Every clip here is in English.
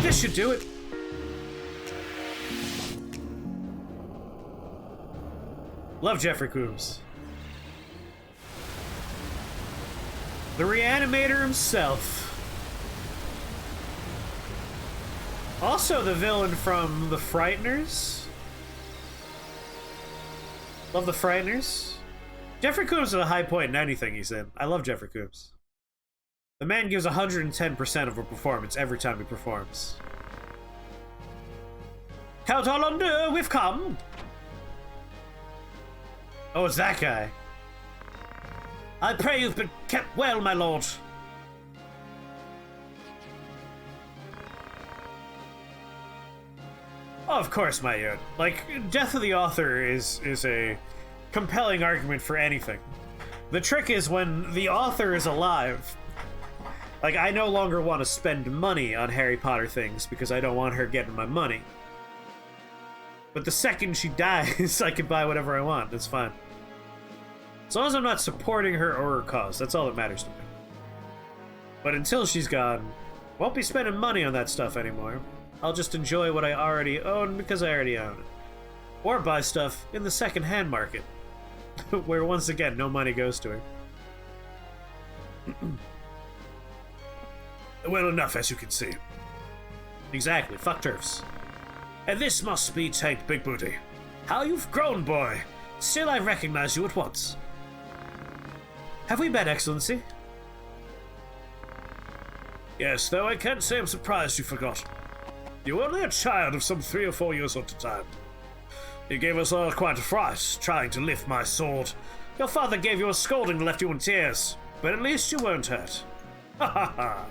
This should do it. Love Jeffrey Combs. The Reanimator himself. Also the villain from The Frighteners. Love The Frighteners. Jeffrey Combs is a high point in anything he's in. I love Jeffrey Combs. The man gives 110% of a performance every time he performs. Count Hollander, we've come! Oh, it's that guy. I pray you've been kept well, my lord. Oh, of course, my lord. Like, death of the author is a compelling argument for anything. The trick is when the author is alive. Like, I no longer want to spend money on Harry Potter things because I don't want her getting my money. But the second she dies, I can buy whatever I want. That's fine. As long as I'm not supporting her or her cause, that's all that matters to me. But until she's gone, won't be spending money on that stuff anymore. I'll just enjoy what I already own because I already own it. Or buy stuff in the second-hand market, where once again, no money goes to her. Well enough, as you can see. Exactly, fuck turfs. And this must be Taint Big Booty. How you've grown, boy! Still, I recognize you at once. Have we met, Excellency? Yes, though I can't say I'm surprised you forgot. You were only a child of some 3 or 4 years old at the time. You gave us all quite a fright, trying to lift my sword. Your father gave you a scolding and left you in tears, but at least you weren't hurt. Ha ha ha!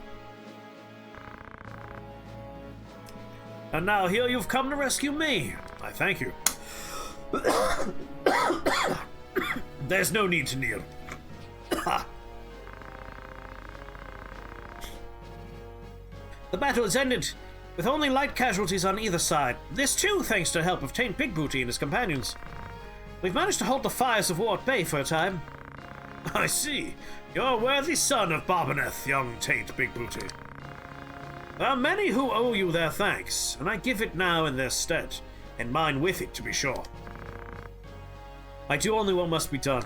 And now here you've come to rescue me. I thank you. There's no need to kneel. The battle is ended, with only light casualties on either side. This too thanks to the help of Taint Big Booty and his companions. We've managed to hold the fires of war at bay for a time. I see. You're a worthy son of Barbaneth, young Taint Big Booty. There are many who owe you their thanks, and I give it now in their stead, and mine with it, to be sure. I do only what must be done.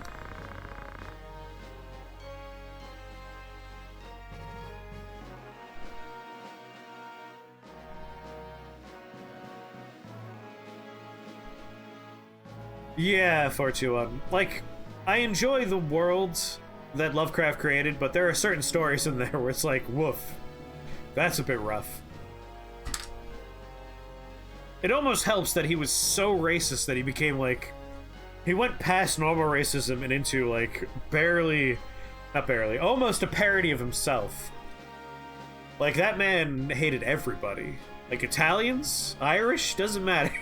Yeah, 421. Like, I enjoy the worlds that Lovecraft created, but there are certain stories in there where it's like, woof. That's a bit rough. It almost helps that he was so racist that he became, like... He went past normal racism and into, like, not barely, almost a parody of himself. Like, that man hated everybody. Like, Italians? Irish? Doesn't matter.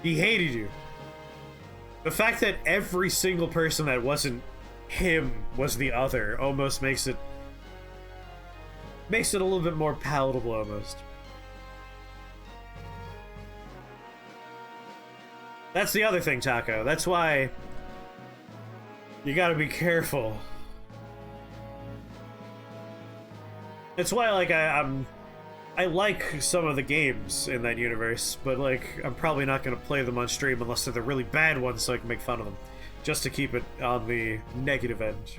He hated you. The fact that every single person that wasn't him was the other almost makes it a little bit more palatable, almost. That's the other thing, Taco. That's why you gotta be careful. That's why, like, I like some of the games in that universe, but, like, I'm probably not gonna play them on stream unless they're the really bad ones so I can make fun of them. Just to keep it on the negative end.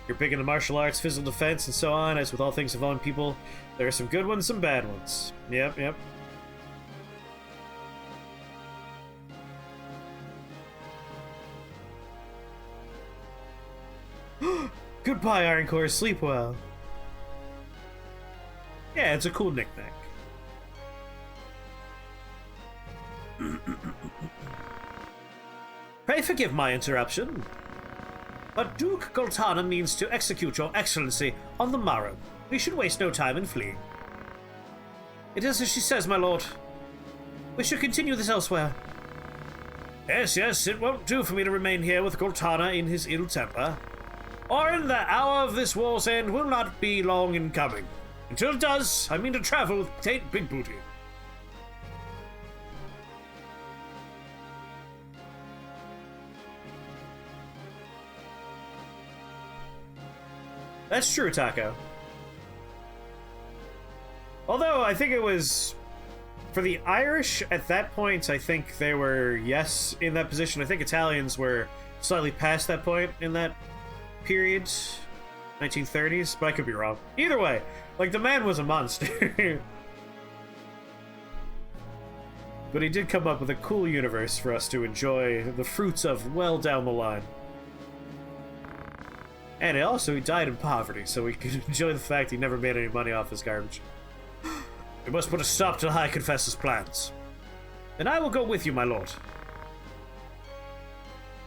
You're big into martial arts, physical defense, and so on. As with all things involving people, there are some good ones, some bad ones. Yep. Goodbye, Ironcore. Sleep well. Yeah, it's a cool knick-knack. Pray forgive my interruption, but Duke Goltana means to execute your excellency on the morrow. We should waste no time in fleeing. It is as she says, my lord. We should continue this elsewhere. Yes, it won't do for me to remain here with Goltana in his ill temper. Or in the hour of this war's end will not be long in coming. Until it does, I mean to travel with Taint Big Booty. That's true, Taco. Although, I think it was... For the Irish, at that point, I think they were, yes, in that position. I think Italians were slightly past that point in that period. 1930s, but I could be wrong. Either way, like, the man was a monster. But he did come up with a cool universe for us to enjoy the fruits of well down the line. And also, he died in poverty, so we could enjoy the fact he never made any money off his garbage. We must put a stop to the High Confessor's plans. And I will go with you, my lord.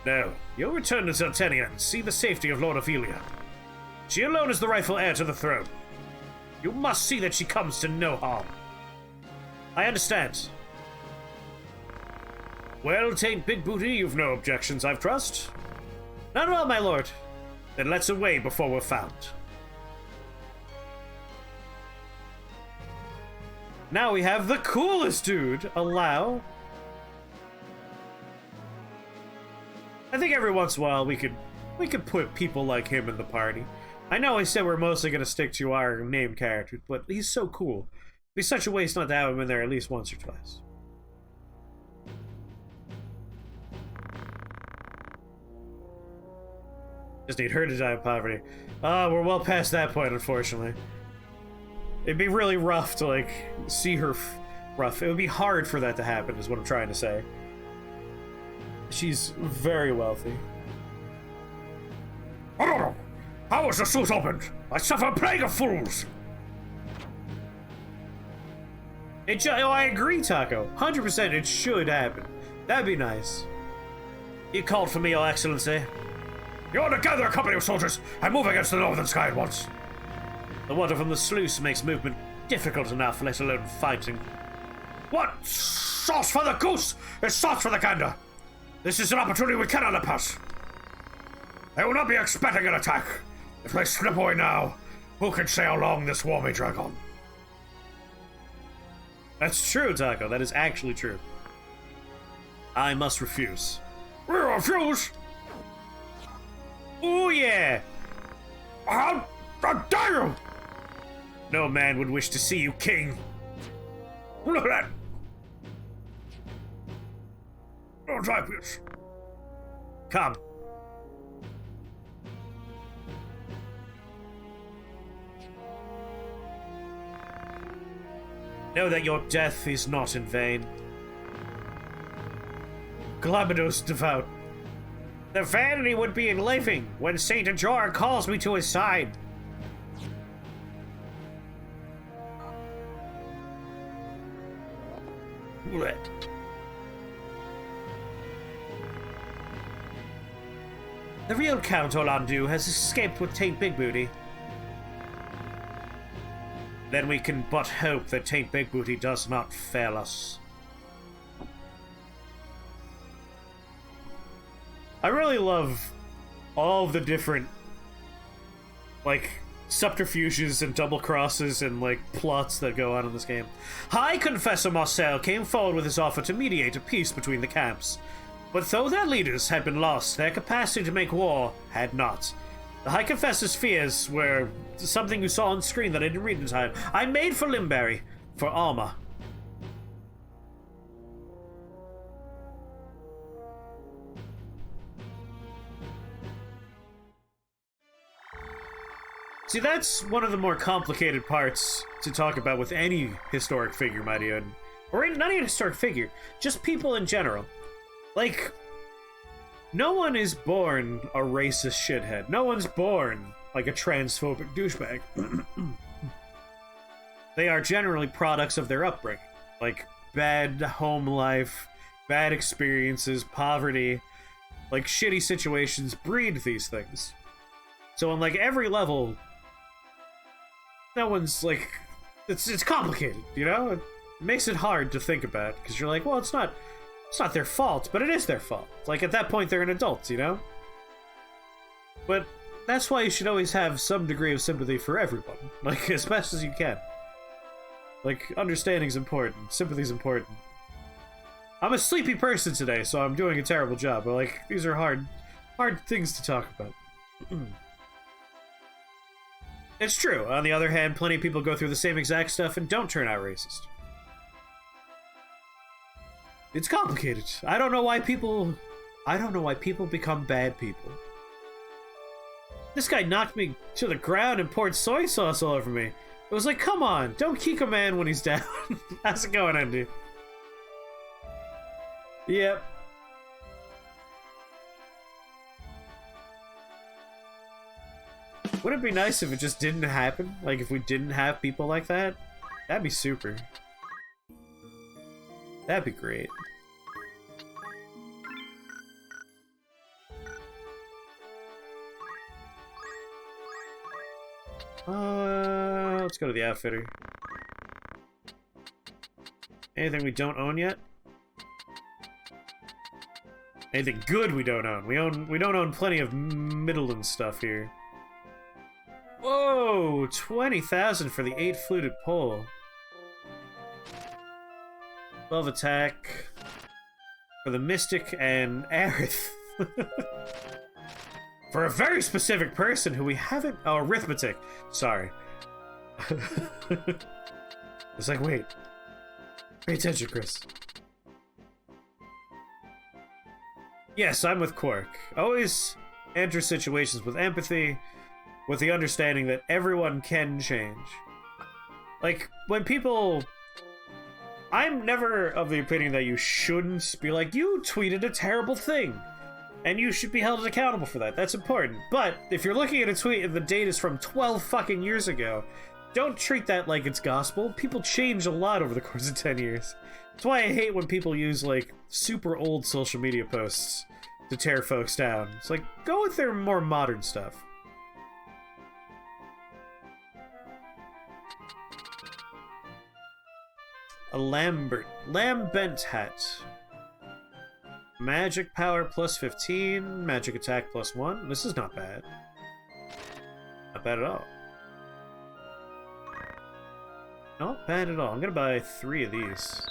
No, you'll return to Zeltenia and see the safety of Lord Ophelia. She alone is the rightful heir to the throne. You must see that she comes to no harm. I understand. Well, Taint Big Booty, you've no objections, I trust? None at all, my lord. Then let's away before we're found. Now we have the coolest dude, Allow. I think every once in a while we could put people like him in the party. I know I said we're mostly going to stick to our named characters, but he's so cool. It'd be such a waste not to have him in there at least once or twice. Just need her to die of poverty. We're well past that point, unfortunately. It'd be really rough to, like, see her rough. It would be hard for that to happen, is what I'm trying to say. She's very wealthy. I don't know. How was the sluice opened? I suffer a plague of fools. I agree, Taco. 100% it should happen. That'd be nice. You called for me, Your Excellency. You ought to gather a company of soldiers and move against the northern sky at once. The water from the sluice makes movement difficult enough, let alone fighting. What? Sauce for the goose is sauce for the gander. This is an opportunity we cannot let pass. They will not be expecting an attack. If they slip away now, who can say how long this war may drag on? That's true, Taco. That is actually true. I must refuse. We refuse? Ooh, yeah! How dare you! No man would wish to see you king. Look at that! Don't try, please. Come. Know that your death is not in vain. Glabados devout. The vanity would be in living when Saint Ajor calls me to his side. What? The real Count Orlandu has escaped with Taint Big Booty. Then we can but hope that Taint Big Booty does not fail us. I really love all of the different, like, subterfuges and double crosses and, like, plots that go on in this game. High Confessor Marcel came forward with his offer to mediate a peace between the camps. But though their leaders had been lost, their capacity to make war had not. The High Confessor's fears were something you saw on screen that I didn't read in time. I made for Limberry, for armor. See, that's one of the more complicated parts to talk about with any historic figure, might even. Or not even a historic figure, just people in general. Like, no one is born a racist shithead. No one's born like a transphobic douchebag. They are generally products of their upbringing. Like, bad home life, bad experiences, poverty, like, shitty situations breed these things. So on, like, every level, no one's, like, it's complicated, you know? It makes it hard to think about, because you're like, well, it's not their fault, but it is their fault. Like, at that point, they're an adult, you know? But that's why you should always have some degree of sympathy for everyone. Like, as best as you can. Like, understanding's important. Sympathy's important. I'm a sleepy person today, so I'm doing a terrible job. But, like, these are hard things to talk about. It's true. On the other hand, plenty of people go through the same exact stuff and don't turn out racist. It's complicated. I don't know why people become bad people. This guy knocked me to the ground and poured soy sauce all over me. It was like, come on, don't kick a man when he's down. How's it going, Andy? Yep. Would it be nice if it just didn't happen? Like, if we didn't have people like that? That'd be super. That'd be great. Let's go to the outfitter. Anything we don't own yet? Anything good we don't own? We don't own plenty of middling stuff here. Whoa! 20,000 for the 8-fluted pole. 12 attack for the Mystic and Aerith. For a very specific person who we haven't... Oh, arithmetic. Sorry. It's like, wait. Pay attention, Chris. Yes, I'm with Quark. Always enter situations with empathy, with the understanding that everyone can change. Like, when people... I'm never of the opinion that you shouldn't be like, you tweeted a terrible thing, and you should be held accountable for that. That's important. But if you're looking at a tweet and the date is from 12 fucking years ago, don't treat that like it's gospel. People change a lot over the course of 10 years. That's why I hate when people use, like, super old social media posts to tear folks down. It's like, go with their more modern stuff. A Lambent hat. Magic power plus 15, magic attack plus 1. This is not bad. Not bad at all. Not bad at all. I'm gonna buy 3 of these.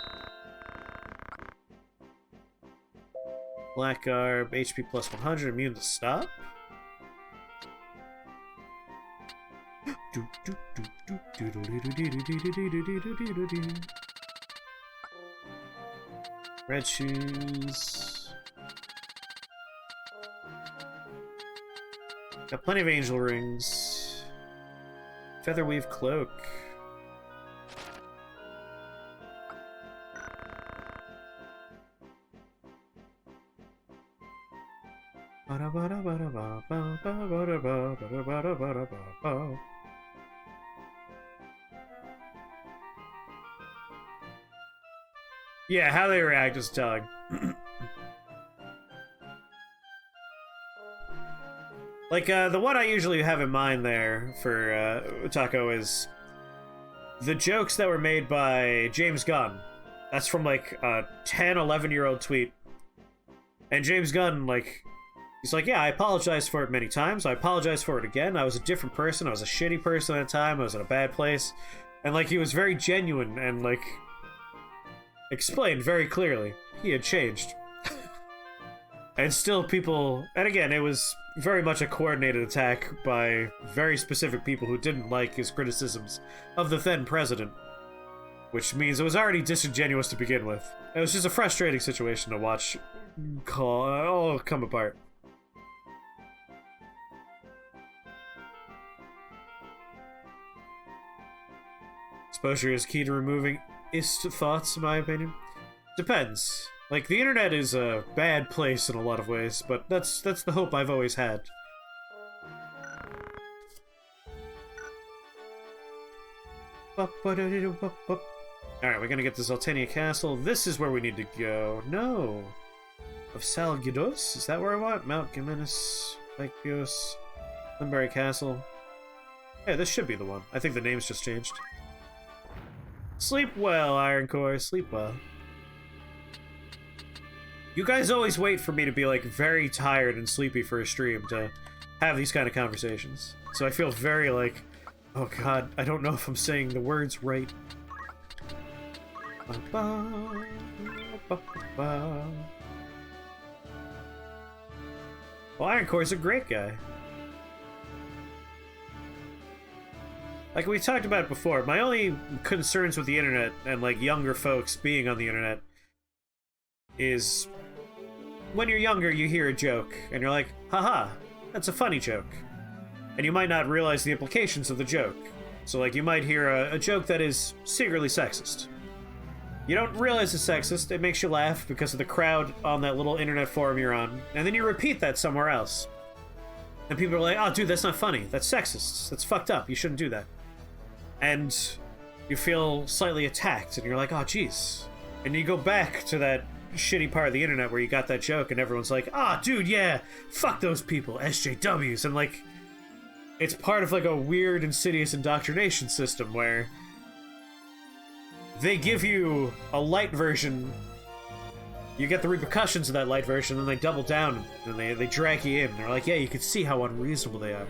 Black Garb, HP plus 100, immune to stop. Red shoes. Got plenty of angel rings. Featherweave cloak. Yeah, how they react is telling. Like, the one I usually have in mind there for Taco is the jokes that were made by James Gunn. That's from, like, a 10, 11-year-old tweet. And James Gunn, like, he's like, yeah, I apologized for it many times. I apologize for it again. I was a different person. I was a shitty person at the time. I was in a bad place. And, like, he was very genuine and, like, explained very clearly he had changed. And still people... And again, it was very much a coordinated attack by very specific people who didn't like his criticisms of the then president. Which means it was already disingenuous to begin with. It was just a frustrating situation to watch all come apart. Exposure is key to removing ist thoughts, in my opinion. Depends. Like, the internet is a bad place in a lot of ways, but that's the hope I've always had. Alright, we're gonna get to Zaltania Castle. This is where we need to go. No! Of Salgidos? Is that where I want? Mount Gimenez, Lycios, Limbury Castle. Yeah, this should be the one. I think the name's just changed. Sleep well, Iron Core. Sleep well. You guys always wait for me to be, like, very tired and sleepy for a stream to have these kind of conversations. So I feel very, like, oh god, I don't know if I'm saying the words right. Well, Iron Core's a great guy. Like we talked about before, my only concerns with the internet and like younger folks being on the internet is when you're younger, you hear a joke and you're like, haha, that's a funny joke. And you might not realize the implications of the joke. So like you might hear a joke that is secretly sexist. You don't realize it's sexist, it makes you laugh because of the crowd on that little internet forum you're on, and then you repeat that somewhere else. And people are like, oh dude, that's not funny, that's sexist, that's fucked up, you shouldn't do that. And you feel slightly attacked, and you're like, oh jeez. And you go back to that shitty part of the internet where you got that joke, and everyone's like, ah, oh, dude, yeah, fuck those people, SJWs, and like, it's part of like a weird, insidious indoctrination system where they give you a light version, you get the repercussions of that light version, and they double down, and they drag you in. They're like, yeah, you can see how unreasonable they are.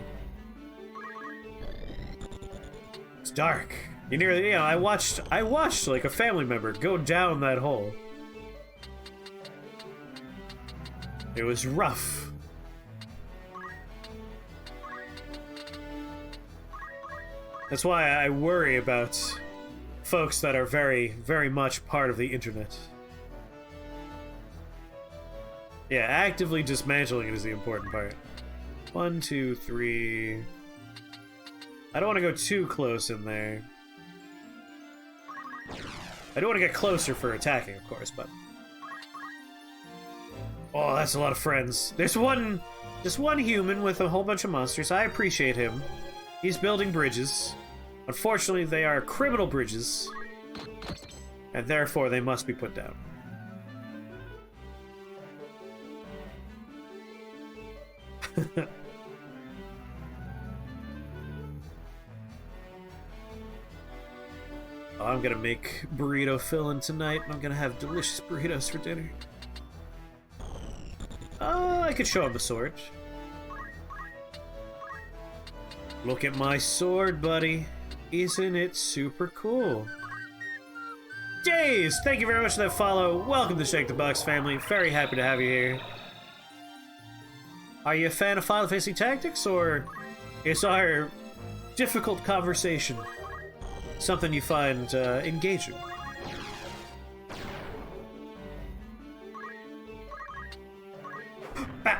It's dark. You know, I watched like a family member go down that hole. It was rough. That's why I worry about folks that are very, very much part of the internet. Yeah, actively dismantling it is the important part. 1, 2, 3... I don't want to go too close in there. I don't want to get closer for attacking, of course, but... Oh, that's a lot of friends. There's just one human with a whole bunch of monsters. I appreciate him. He's building bridges. Unfortunately, they are criminal bridges, and therefore they must be put down. Oh, I'm gonna make burrito filling tonight, and I'm gonna have delicious burritos for dinner. Oh, I could show him the sword. Look at my sword, buddy. Isn't it super cool? Days, thank you very much for that follow. Welcome to Shake the Box family. Very happy to have you here. Are you a fan of Final Fantasy Tactics, or is our difficult conversation something you find engaging? Bah!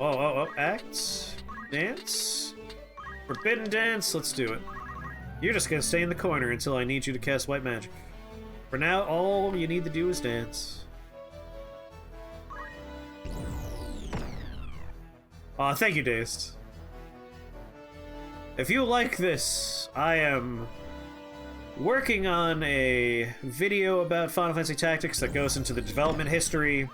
Oh, acts? Dance? Forbidden dance? Let's do it. You're just gonna stay in the corner until I need you to cast white magic. For now, all you need to do is dance. Aw, thank you, Dazed. If you like this, I am working on a video about Final Fantasy Tactics that goes into the development history,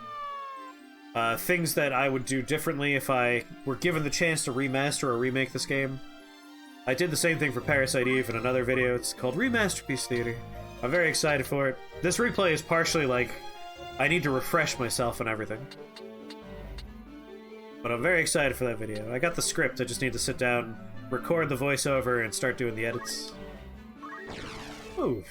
things that I would do differently if I were given the chance to remaster or remake this game. I did the same thing for Parasite Eve in another video. It's called Remasterpiece Theater. I'm very excited for it. This replay is partially like, I need to refresh myself and everything. But I'm very excited for that video. I got the script, I just need to sit down, record the voiceover, and start doing the edits. Ooh.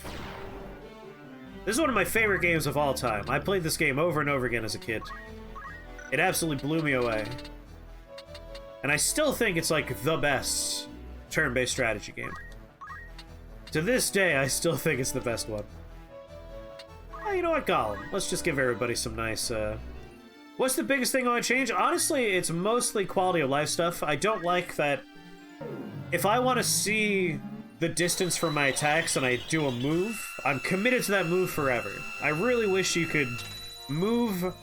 This is one of my favorite games of all time. I played this game over and over again as a kid. It absolutely blew me away. And I still think it's like the best turn-based strategy game. To this day, I still think it's the best one. You know what, Gollum? Let's just give everybody some nice, What's the biggest thing I want to change? Honestly, it's mostly quality of life stuff. I don't like that if I want to see the distance from my attacks and I do a move, I'm committed to that move forever. I really wish you could move,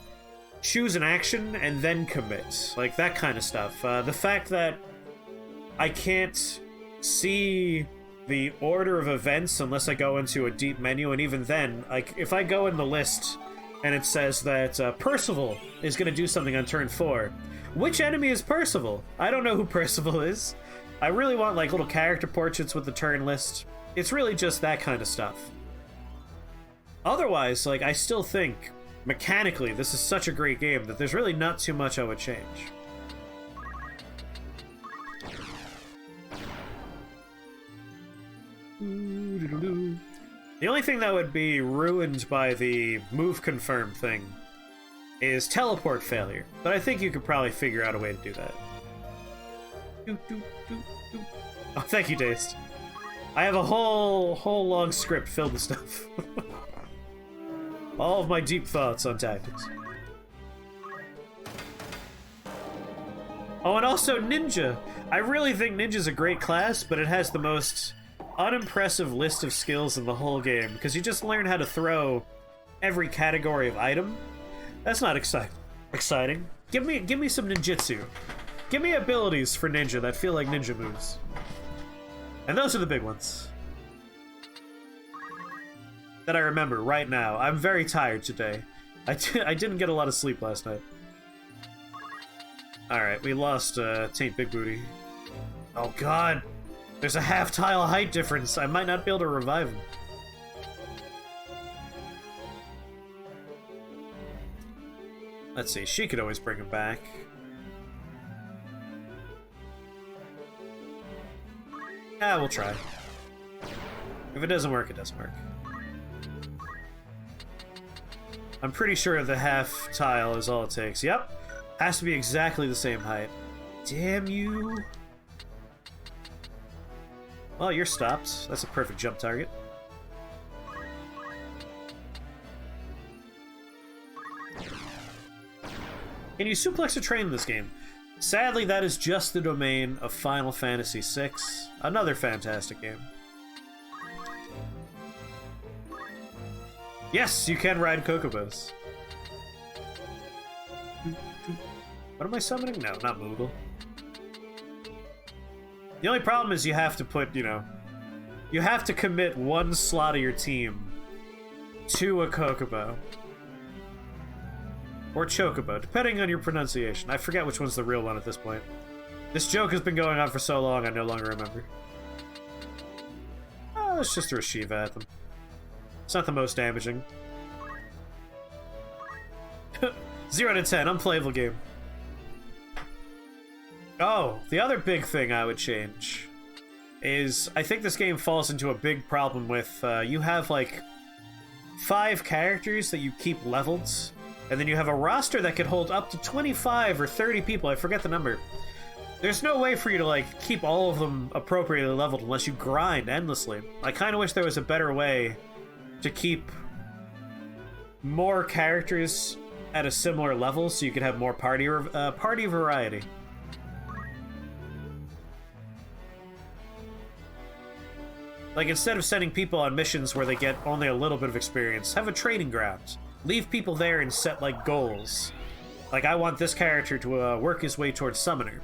choose an action, and then commit. Like, that kind of stuff. The fact that I can't see the order of events unless I go into a deep menu, and even then, like, if I go in the list and it says that Percival is going to do something on turn 4, which enemy is Percival? I don't know who Percival is. I really want, like, little character portraits with the turn list. It's really just that kind of stuff. Otherwise, like, I still think, mechanically, this is such a great game that there's really not too much I would change. The only thing that would be ruined by the move confirm thing is teleport failure, but I think you could probably figure out a way to do that. Oh, thank you, Dazed. I have a whole long script filled with stuff. All of my deep thoughts on tactics. Oh, and also Ninja. I really think Ninja's a great class, but it has the most unimpressive list of skills in the whole game, because you just learn how to throw every category of item. That's not exciting. Give me some ninjutsu. Give me abilities for ninja that feel like ninja moves. And those are the big ones that I remember right now. I'm very tired today. I didn't get a lot of sleep last night. Alright, we lost Taint Big Booty. Oh god! There's a half-tile height difference. I might not be able to revive him. Let's see, she could always bring him back. Ah, we'll try. If it doesn't work, it doesn't work. I'm pretty sure the half tile is all it takes. Yep. Has to be exactly the same height. Damn you. Well, you're stopped. That's a perfect jump target. Can you suplex a train in this game? Sadly, that is just the domain of Final Fantasy VI. Another fantastic game. Yes, you can ride Chocobos. What am I summoning? No, not Moogle. The only problem is you have to put, you know, you have to commit one slot of your team to a Chocobo. Or Chocobo, depending on your pronunciation. I forget which one's the real one at this point. This joke has been going on for so long, I no longer remember. Oh, let's just throw Shiva at them. It's not the most damaging. 0 to 10, unplayable game. Oh, the other big thing I would change is I think this game falls into a big problem with you have like 5 characters that you keep leveled, and then you have a roster that could hold up to 25 or 30 people. I forget the number. There's no way for you to like keep all of them appropriately leveled unless you grind endlessly. I kind of wish there was a better way to keep more characters at a similar level so you could have more party variety. Like, instead of sending people on missions where they get only a little bit of experience, have a training ground. Leave people there and set, like, goals. Like, I want this character to work his way towards Summoner.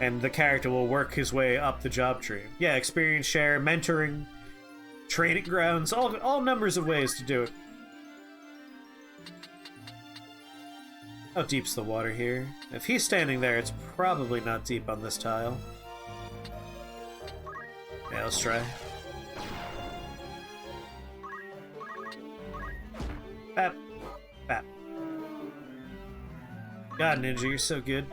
And the character will work his way up the job tree. Yeah, experience share, mentoring, training grounds, all numbers of ways to do it. How deep's the water here? If he's standing there, it's probably not deep on this tile. Yeah, let's try. Bap. Bap. God, Ninja, you're so good.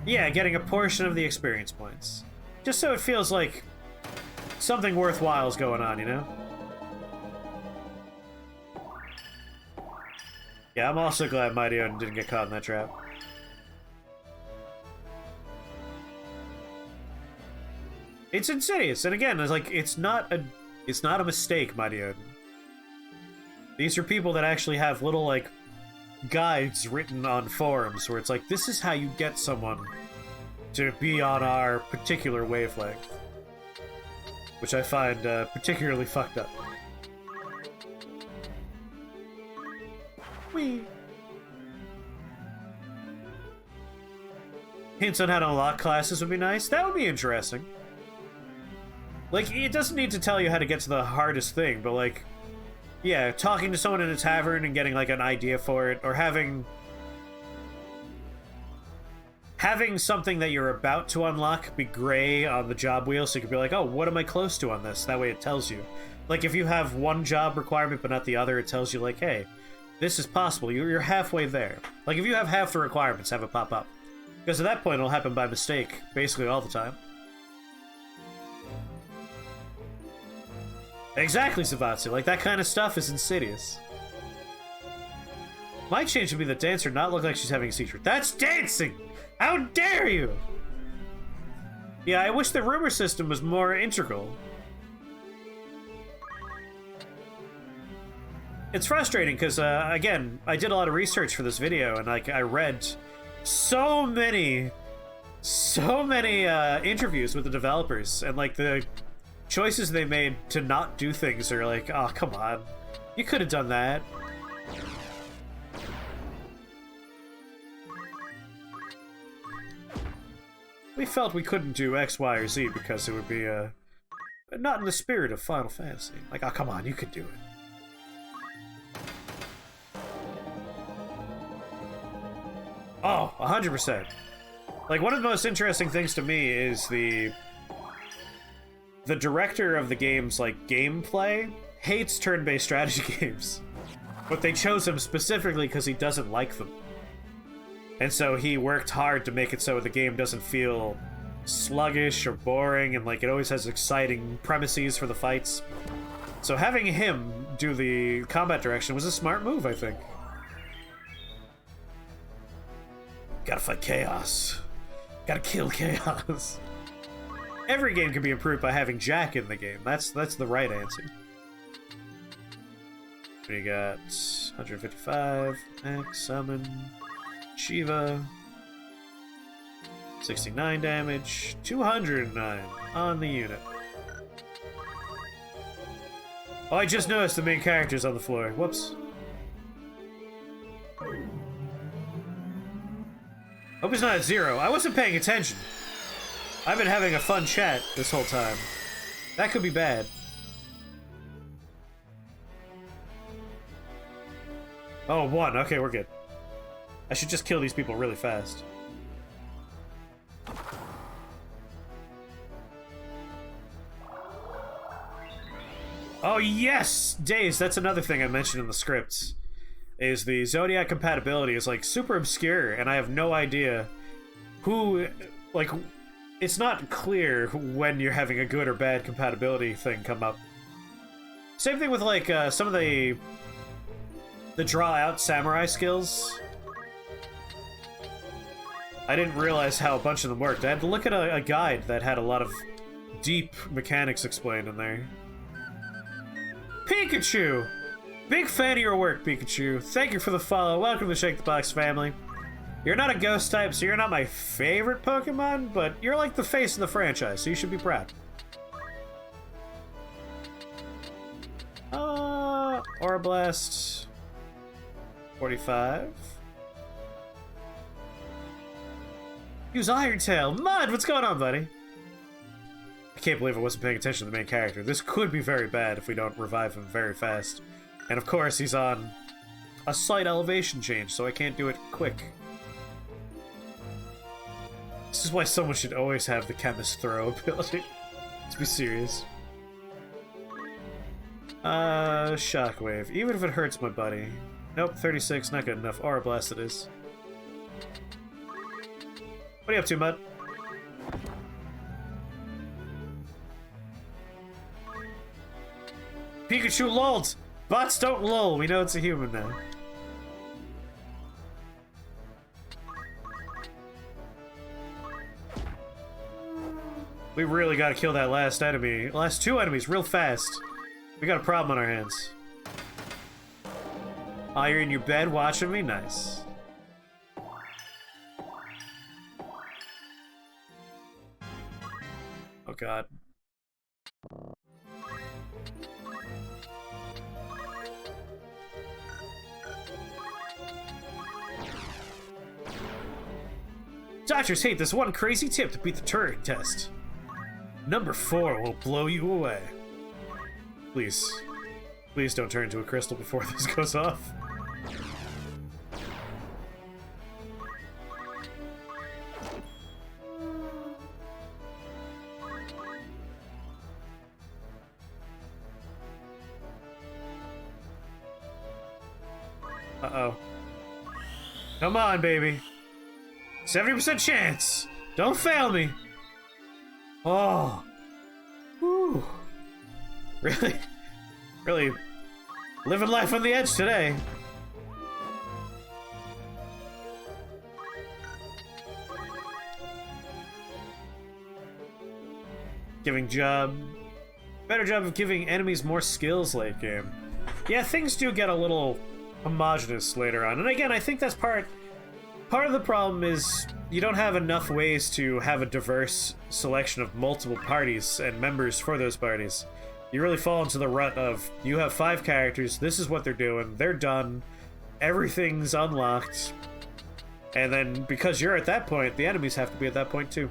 Yeah, getting a portion of the experience points. Just so it feels like something worthwhile is going on, you know? Yeah, I'm also glad Mighty Odin didn't get caught in that trap. It's insidious, and again, it's like it's not a mistake, Mighty Odin. These are people that actually have little like guides written on forums where it's like, this is how you get someone to be on our particular wavelength, which I find particularly fucked up. Whee! Hints on how to unlock classes would be nice. That would be interesting. Like, it doesn't need to tell you how to get to the hardest thing, but like, yeah, talking to someone in a tavern and getting like an idea for it, or having something that you're about to unlock be gray on the job wheel, so you can be like, oh, what am I close to on this? That way it tells you. Like, if you have one job requirement but not the other, it tells you like, hey, this is possible. You're halfway there. Like, if you have half the requirements, have it pop up. Because at that point, it'll happen by mistake, basically all the time. Exactly, Savatsu. Like, that kind of stuff is insidious. My change would be the dancer not look like she's having a seizure. That's dancing! How dare you! Yeah, I wish the rumor system was more integral. It's frustrating because, again, I did a lot of research for this video, and like I read so many interviews with the developers, and like the choices they made to not do things are like, oh, come on. You could have done that. We felt we couldn't do X, Y, or Z because it would be, not in the spirit of Final Fantasy. Like, oh, come on, you could do it. Oh, 100%. Like, one of the most interesting things to me is the director of the game's, like, gameplay hates turn-based strategy games. But they chose him specifically because he doesn't like them. And so he worked hard to make it so the game doesn't feel sluggish or boring, and, like, it always has exciting premises for the fights. So having him do the combat direction was a smart move, I think. Gotta fight chaos. Gotta kill chaos. Every game can be improved by having Jack in the game. That's the right answer. We got 155, Max, Summon, Shiva, 69 damage, 209 on the unit. Oh, I just noticed the main character's on the floor. Whoops. Hope he's not at 0. I wasn't paying attention. I've been having a fun chat this whole time. That could be bad. Oh, 1. Okay, we're good. I should just kill these people really fast. Oh, yes! Days, that's another thing I mentioned in the scripts. Is the Zodiac compatibility is, like, super obscure, and I have no idea who, like, it's not clear when you're having a good or bad compatibility thing come up. Same thing with, like, some of the draw out samurai skills. I didn't realize how a bunch of them worked. I had to look at a guide that had a lot of deep mechanics explained in there. Pikachu! Big fan of your work, Pikachu. Thank you for the follow. Welcome to Shake the Box family. You're not a ghost type, so you're not my favorite Pokemon, but you're like the face of the franchise, so you should be proud. Aura Blast. 45. Use Iron Tail. Mud, what's going on, buddy? I can't believe I wasn't paying attention to the main character. This could be very bad if we don't revive him very fast. And of course, he's on a slight elevation change, so I can't do it quick. This is why someone should always have the Chemist Throw ability. Let's be serious. Shockwave. Even if it hurts my buddy. Nope, 36, not good enough. Aura Blast it is. What are you up to, Mud? Pikachu lulled! Bots don't lull, we know it's a human now. We really gotta kill that last enemy. Last 2 enemies real fast. We got a problem on our hands. Oh, you're in your bed watching me? Nice. Oh god. Doctors hate this one crazy tip to beat the Turing test. Number 4 will blow you away. Please. Please don't turn into a crystal before this goes off. Uh-oh. Come on, baby. 70% chance! Don't fail me! Oh. Whew. Really? Really living life on the edge today. Giving better job of giving enemies more skills late game. Yeah, things do get a little homogenous later on. And again, I think that's part of the problem is you don't have enough ways to have a diverse selection of multiple parties and members for those parties. You really fall into the rut of, you have 5 characters, this is what they're doing, they're done, everything's unlocked, and then because you're at that point, the enemies have to be at that point too.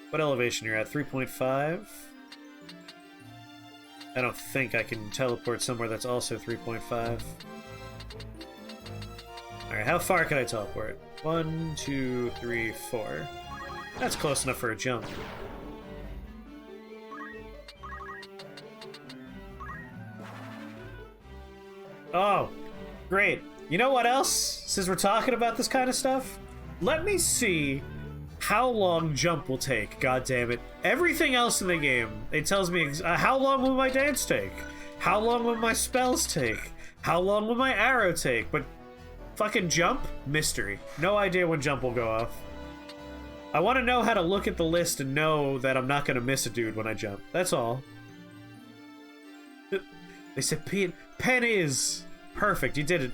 What elevation you're at? 3.5? I don't think I can teleport somewhere that's also 3.5. Alright, how far can I teleport? 1, 2, 3, 4. That's close enough for a jump. Oh, great. You know what else? Since we're talking about this kind of stuff, let me see how long jump will take. God damn it. Everything else in the game, it tells me how long will my dance take? How long will my spells take? How long will my arrow take? But fucking jump? Mystery. No idea when jump will go off. I want to know how to look at the list and know that I'm not going to miss a dude when I jump. That's all. They said pennies! Perfect, you did it.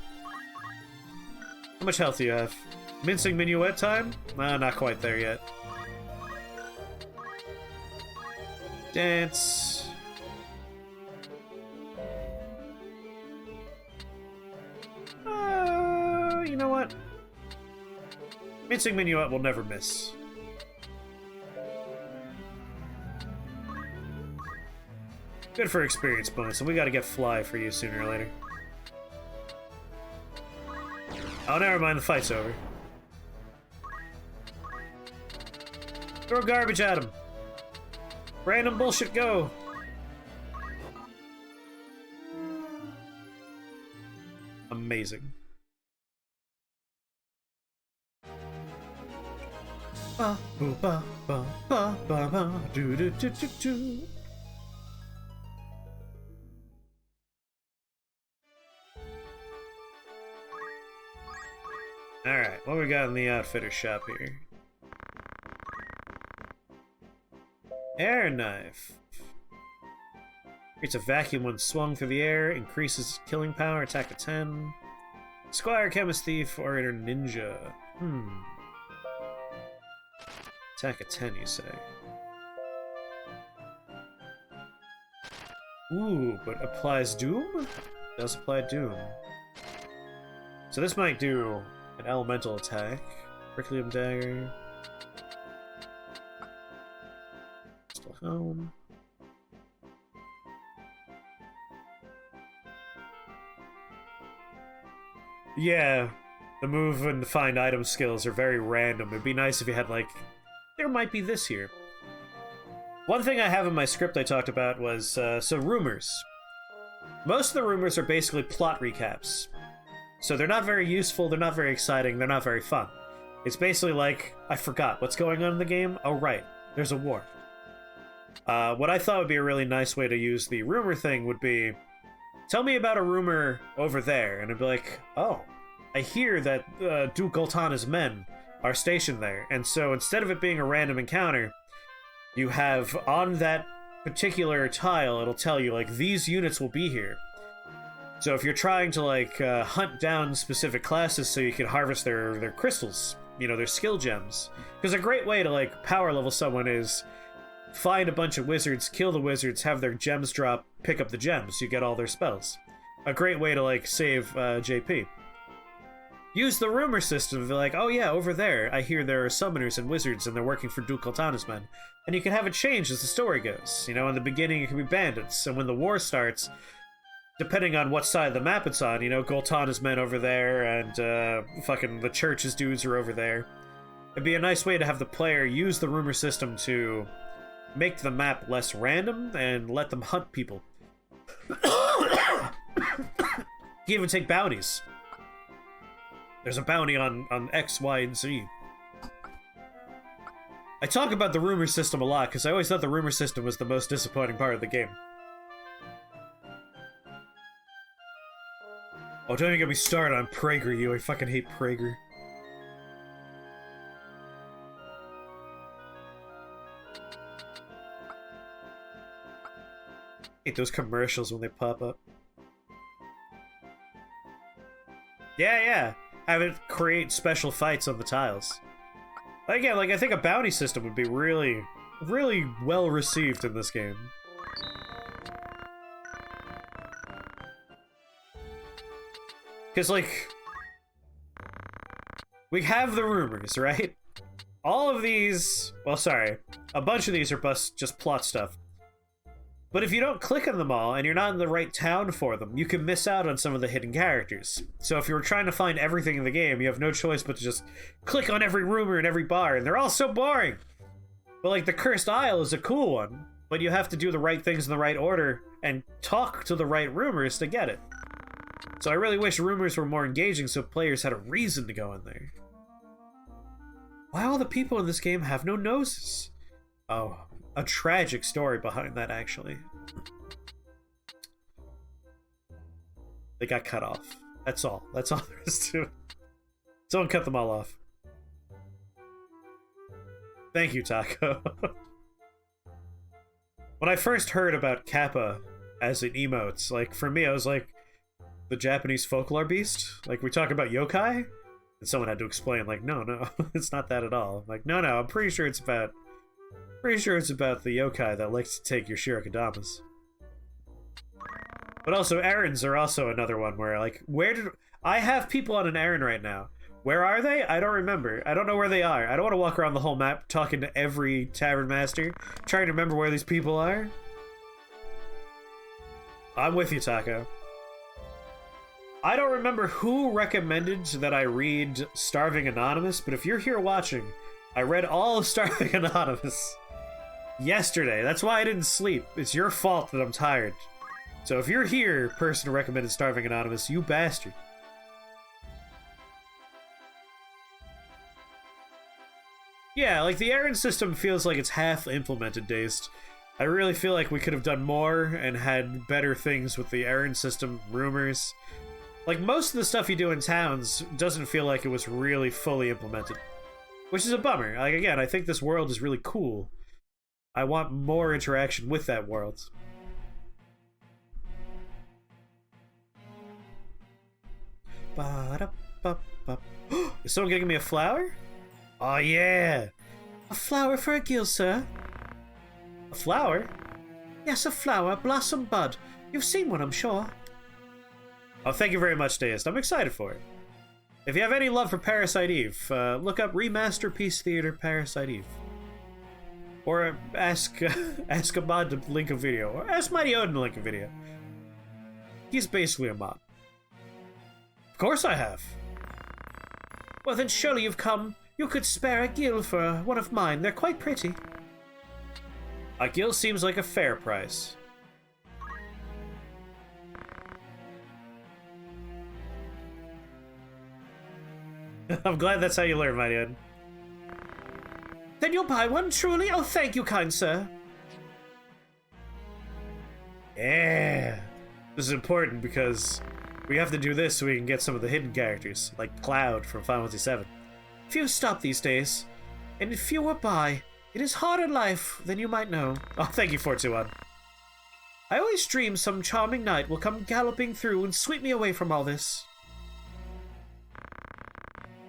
How much health do you have? Mincing minuet time? Not quite there yet. Dance. You know what? Mincing minuet will never miss. Good for experience bonus, and we gotta get fly for you sooner or later. Oh, never mind, the fight's over. Throw garbage at him. Random bullshit, go. Amazing. Ba ba ba ba ba ba do do do do do. Alright, what we got in the outfitter shop here? Air knife. Creates a vacuum when swung through the air, increases killing power, attack of 10. Squire, chemist, thief, orator, ninja. Attack of 10, you say? Ooh, but applies doom? Does apply doom. So this might do an elemental attack. Pricklium dagger. Still home. Yeah, the move and find item skills are very random. It'd be nice if you had, like, there might be this here. One thing I have in my script I talked about was, so rumors. Most of the rumors are basically plot recaps. So they're not very useful, they're not very exciting, they're not very fun. It's basically like, I forgot what's going on in the game. Oh right, there's a war. What I thought would be a really nice way to use the rumor thing would be, tell me about a rumor over there, and I'd be like, oh, I hear that Duke Gultana's men are stationed there, and so instead of it being a random encounter, you have on that particular tile, it'll tell you, like, these units will be here. So if you're trying to, like, hunt down specific classes so you can harvest their crystals, you know, their skill gems. Because a great way to, like, power level someone is find a bunch of wizards, kill the wizards, have their gems drop, pick up the gems, you get all their spells. A great way to, like, save JP. Use the rumor system to be like, oh yeah, over there, I hear there are summoners and wizards and they're working for Duke Gultana's men. And you can have it change as the story goes. You know, in the beginning it can be bandits, and when the war starts, depending on what side of the map it's on, you know, Gultana's men over there, and fucking the church's dudes are over there. It'd be a nice way to have the player use the rumor system to make the map less random and let them hunt people. You can even take bounties. There's a bounty on X, Y, and Z. I talk about the rumor system a lot, because I always thought the rumor system was the most disappointing part of the game. Oh, don't even get me started on PragerU. I fucking hate Prager. Hate those commercials when they pop up. Yeah. Have it create special fights on the tiles. Again, like, I think a bounty system would be really, really well received in this game. Because, like, we have the rumors, right? All of these, well, sorry, a bunch of these are just plot stuff. But if you don't click on them all, and you're not in the right town for them, you can miss out on some of the hidden characters. So if you were trying to find everything in the game, you have no choice but to just click on every rumor in every bar, and they're all so boring! But like, the Cursed Isle is a cool one, but you have to do the right things in the right order, and talk to the right rumors to get it. So I really wish rumors were more engaging so players had a reason to go in there. Why all the people in this game have no noses? Oh, a tragic story behind that, actually. They got cut off. That's all. That's all there is to it. Someone cut them all off. Thank you, Taco. When I first heard about Kappa as an emotes, like, for me, I was like, the Japanese folklore beast? Like, we talk about yokai? And someone had to explain, like, no, it's not that at all. I'm like, no, I'm pretty sure it's about the yokai that likes to take your shirokadamas. But also, errands are also another one where, like, I have people on an errand right now. Where are they? I don't remember. I don't know where they are. I don't want to walk around the whole map talking to every tavern master, trying to remember where these people are. I'm with you, Taco. I don't remember who recommended that I read Starving Anonymous, but if you're here watching, I read all of Starving Anonymous yesterday. That's why I didn't sleep. It's your fault that I'm tired. So if you're here, person who recommended Starving Anonymous, you bastard. Yeah, like, the errand system feels like it's half implemented, Dazed. I really feel like we could have done more and had better things with the errand system, rumors. Like, most of the stuff you do in towns doesn't feel like it was really fully implemented. Which is a bummer. Like, again, I think this world is really cool. I want more interaction with that world. Is someone gonna give me a flower? Oh, yeah! A flower for a gill, sir. A flower? Yes, a flower, blossom bud. You've seen one, I'm sure. Oh, thank you very much, Deist. I'm excited for it. If you have any love for Parasite Eve, look up Remasterpiece Theater Parasite Eve. Or ask a mod to link a video. Or ask Mighty Odin to link a video. He's basically a mod. Of course I have. Well, then surely you've come. You could spare a gill for one of mine. They're quite pretty. A gill seems like a fair price. I'm glad that's how you learn, Mighty Odin. Then you'll buy one, truly? Oh, thank you, kind sir. Yeah. This is important because we have to do this so we can get some of the hidden characters, like Cloud from Final Fantasy VII. Few stop these days, and fewer buy. It is harder life than you might know. Oh, thank you, 421. I always dream some charming knight will come galloping through and sweep me away from all this.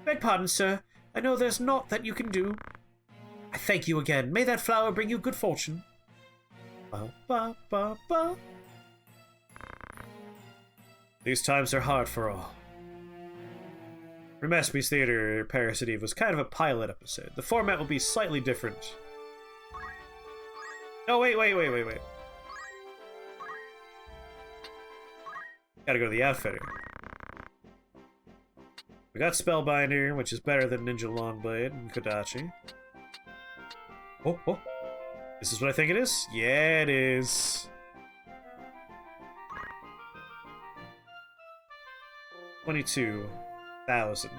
Beg pardon, sir. I know there's naught that you can do. I thank you again. May that flower bring you good fortune. Ba, ba, ba, ba. These times are hard for all. Remasterpiece Theater Parasite Eve was kind of a pilot episode. The format will be slightly different. Oh, wait. Gotta go to the outfitter. We got Spellbinder, which is better than Ninja Longblade and Kodachi. Oh. This is what I think it is? Yeah, it is. 22,000.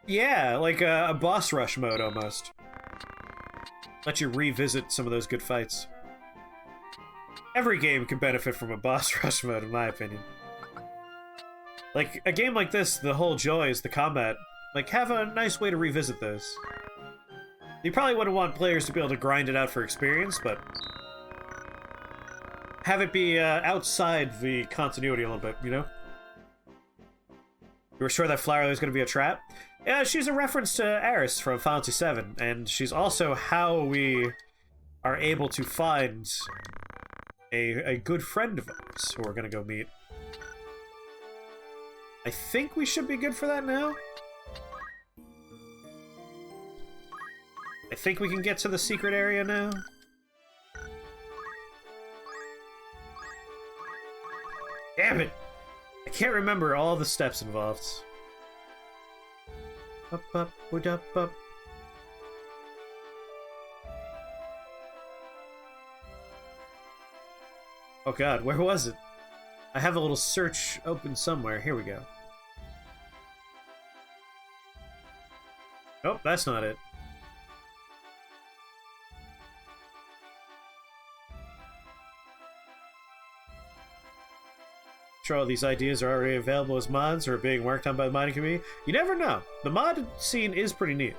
Yeah, like a boss rush mode almost. Let you revisit some of those good fights. Every game can benefit from a boss rush mode, in my opinion. Like, a game like this, the whole joy is the combat. Like, have a nice way to revisit those. You probably wouldn't want players to be able to grind it out for experience, but have it be outside the continuity a little bit, you know? You were sure that Flower was going to be a trap? Yeah, she's a reference to Aeris from Final Fantasy VII, and she's also how we are able to find a good friend of ours who we're going to go meet. I think we should be good for that now. I think we can get to the secret area now. Damn it! I can't remember all the steps involved. Up, up, up, up. Oh god, where was it? I have a little search open somewhere. Here we go. Nope, that's not it. Sure, all these ideas are already available as mods or are being worked on by the modding community. You never know. The mod scene is pretty neat.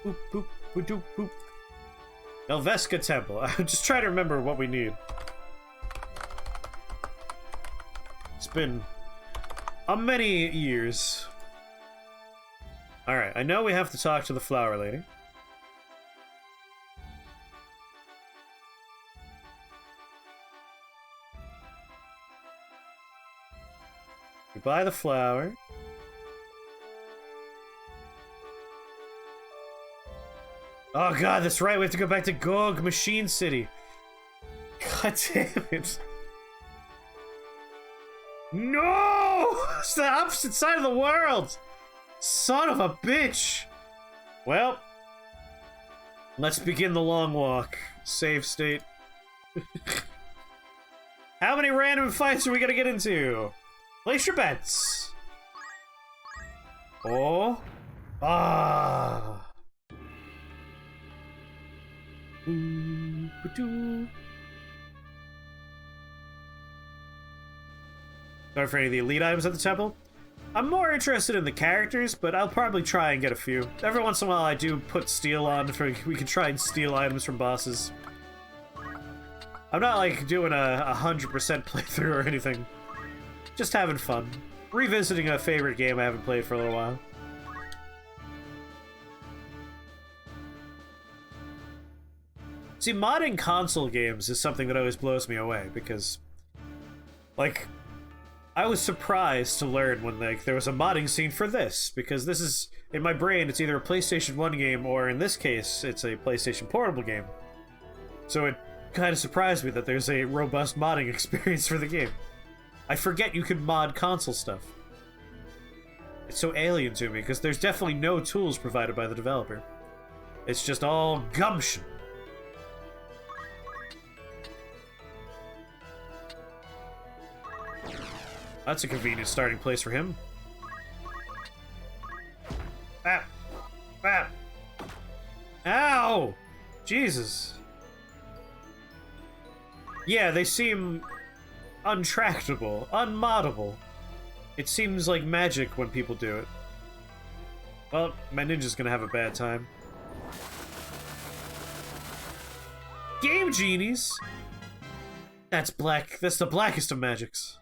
Boop, boop, boop, boop, boop. Elveska Temple. I'm just trying to remember what we need. It's been many years. Alright, I know we have to talk to the flower lady. We buy the flower. Oh god, that's right, we have to go back to Gog Machine City. God damn it. No! It's the opposite side of the world! Son of a bitch! Well, let's begin the long walk. Save state. How many random fights are we gonna get into? Place your bets. Oh. Ah. Sorry for any of the elite items at the temple. I'm more interested in the characters, but I'll probably try and get a few. Every once in a while I do put steal on for we can try and steal items from bosses. I'm not like doing a 100% playthrough or anything. Just having fun. Revisiting a favorite game I haven't played for a little while. See, modding console games is something that always blows me away, because, like, I was surprised to learn when, like, there was a modding scene for this, because this is, in my brain, it's either a PlayStation 1 game, or in this case, it's a PlayStation Portable game. So it kind of surprised me that there's a robust modding experience for the game. I forget you can mod console stuff. It's so alien to me, because there's definitely no tools provided by the developer. It's just all gumption. That's a convenient starting place for him. Ah! Ah! Ow! Jesus. Yeah, they seem untractable, unmoddable. It seems like magic when people do it. Well, my ninja's gonna have a bad time. Game genies! That's black. That's the blackest of magics.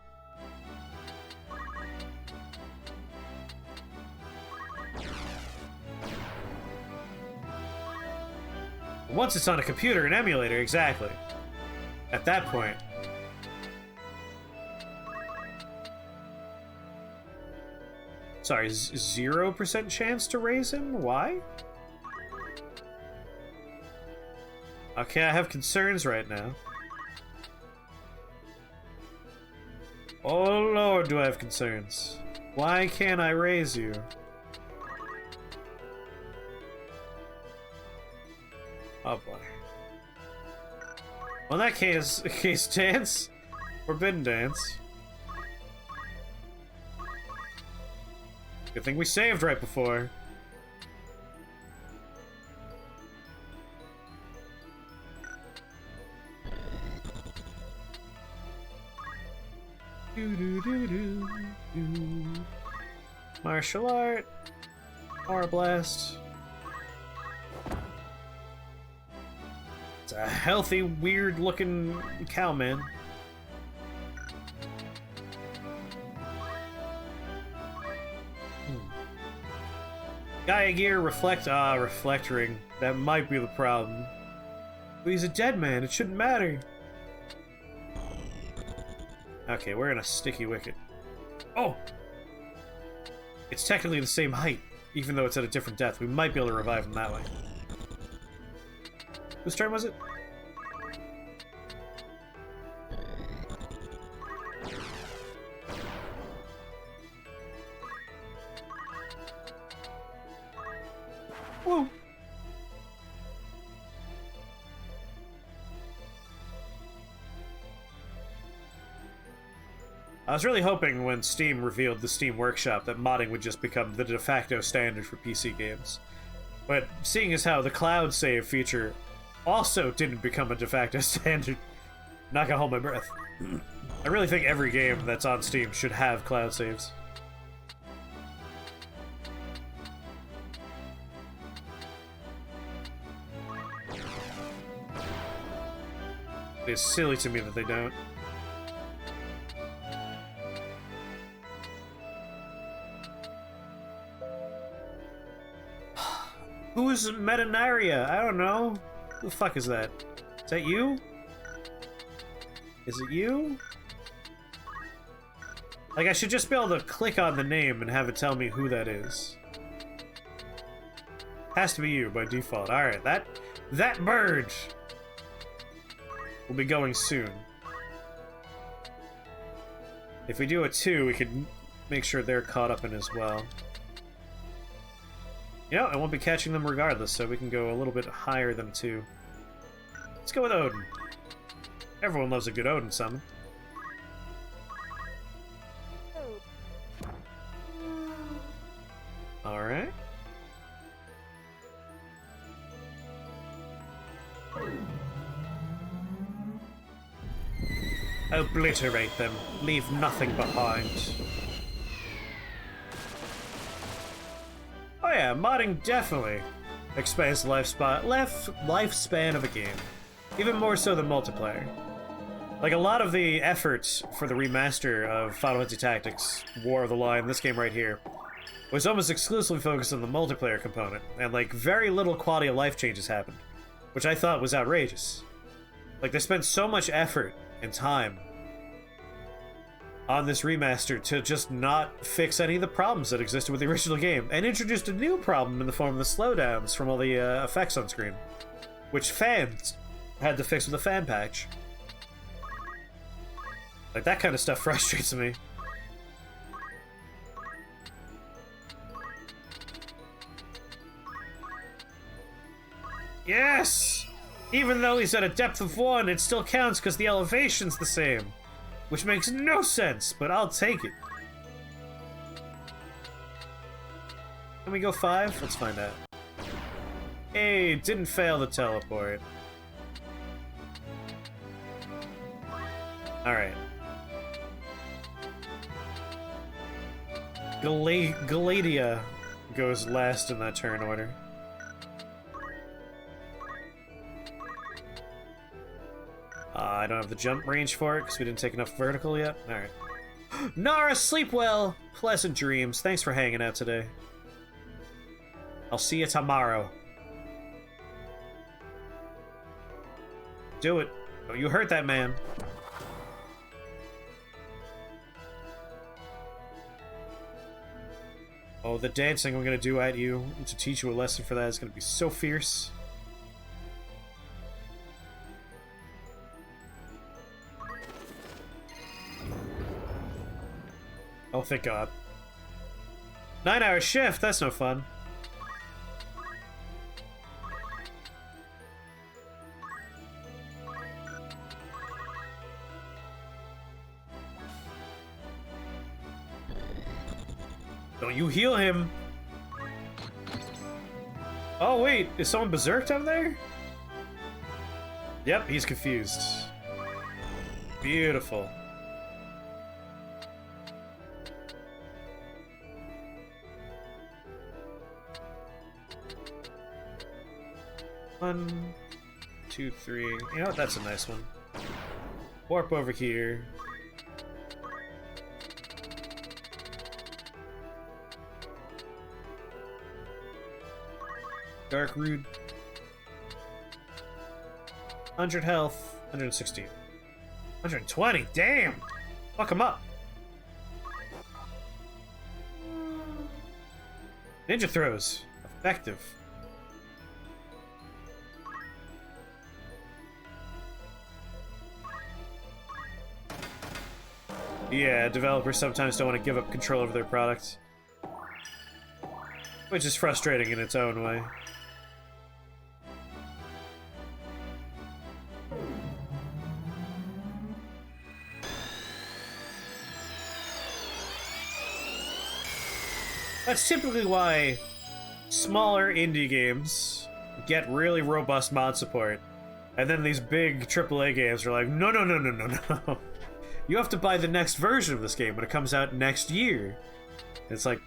Once it's on a computer, an emulator, exactly. At that point. Sorry, 0% chance to raise him? Why? Okay, I have concerns right now. Oh lord, do I have concerns. Why can't I raise you? Oh boy. Well, in that case, dance. Forbidden dance. Good thing we saved right before. Martial art. Aura blast. It's a healthy, weird-looking cow, man. Gaia gear, reflect. Ah, reflect ring. That might be the problem. But he's a dead man. It shouldn't matter. Okay, we're in a sticky wicket. Oh! It's technically the same height, even though it's at a different depth. We might be able to revive him that way. Whose turn was it? Whoa! I was really hoping when Steam revealed the Steam Workshop that modding would just become the de facto standard for PC games. But seeing as how the cloud save feature also didn't become a de facto standard, not gonna hold my breath. I really think every game that's on Steam should have cloud saves. It's silly to me that they don't. Who's Metanaria? I don't know. Who the fuck is that? Is that you? Is it you? Like, I should just be able to click on the name and have it tell me who that is. Has to be you by default. Alright, that bird will be going soon. If we do a 2, we could make sure they're caught up in as well. You know, I won't be catching them regardless, so we can go a little bit higher than 2. Let's go with Odin. Everyone loves a good Odin summon. Alright. Obliterate them. Leave nothing behind. Oh yeah, modding definitely expands the lifespan of a game. Even more so than multiplayer. Like, a lot of the efforts for the remaster of Final Fantasy Tactics War of the Line, this game right here, was almost exclusively focused on the multiplayer component, and like very little quality of life changes happened, which I thought was outrageous. Like, they spent so much effort and time on this remaster to just not fix any of the problems that existed with the original game, and introduced a new problem in the form of the slowdowns from all the effects on screen, which fans had to fix with a fan patch. Like, that kind of stuff frustrates me. Yes! Even though he's at a depth of 1, it still counts because the elevation's the same. Which makes no sense, but I'll take it. Can we go 5? Let's find out. Hey, didn't fail the teleport. Alright. Galadia goes last in that turn order. I don't have the jump range for it because we didn't take enough vertical yet. Alright. Nara, sleep well! Pleasant dreams. Thanks for hanging out today. I'll see you tomorrow. Do it. Oh, you hurt that man. Oh, the dancing I'm gonna do at you to teach you a lesson for that is gonna be so fierce. Oh, thank God. 9-hour shift, that's no fun. Don't you heal him. Oh, wait. Is someone berserk down there? Yep, he's confused. Beautiful. One, two, three. You know what? That's a nice one. Warp over here. Dark Rude. 100 health. 116. 120. Damn! Fuck him up. Ninja throws. Effective. Yeah, developers sometimes don't want to give up control over their products. Which is frustrating in its own way. That's typically why smaller indie games get really robust mod support. And then these big AAA games are like, no, no, no, no, no, no. You have to buy the next version of this game when it comes out next year. It's like,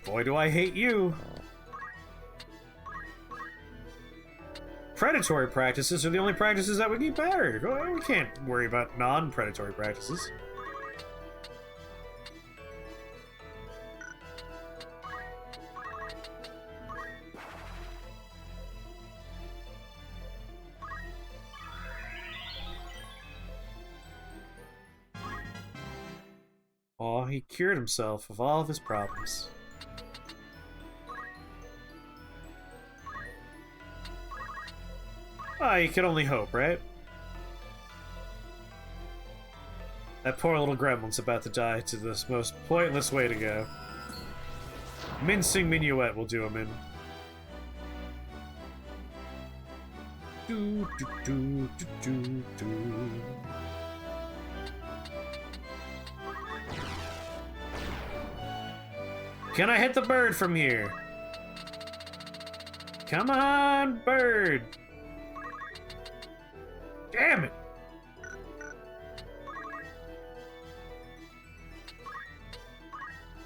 boy, do I hate you. Predatory practices are the only practices that would get better. We can't worry about non-predatory practices. Oh, he cured himself of all of his problems. Ah, you can only hope, right? That poor little gremlin's about to die to this most pointless way to go. Mincing Minuet will do him in. Do, do, do, do, do, do. Can I hit the bird from here? Come on, bird! Damn it!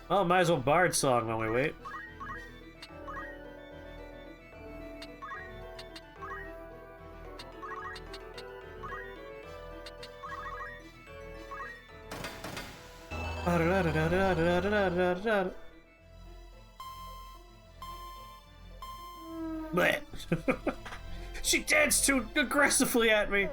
Well, might as well bard song while we wait. Blech. She danced too aggressively at me.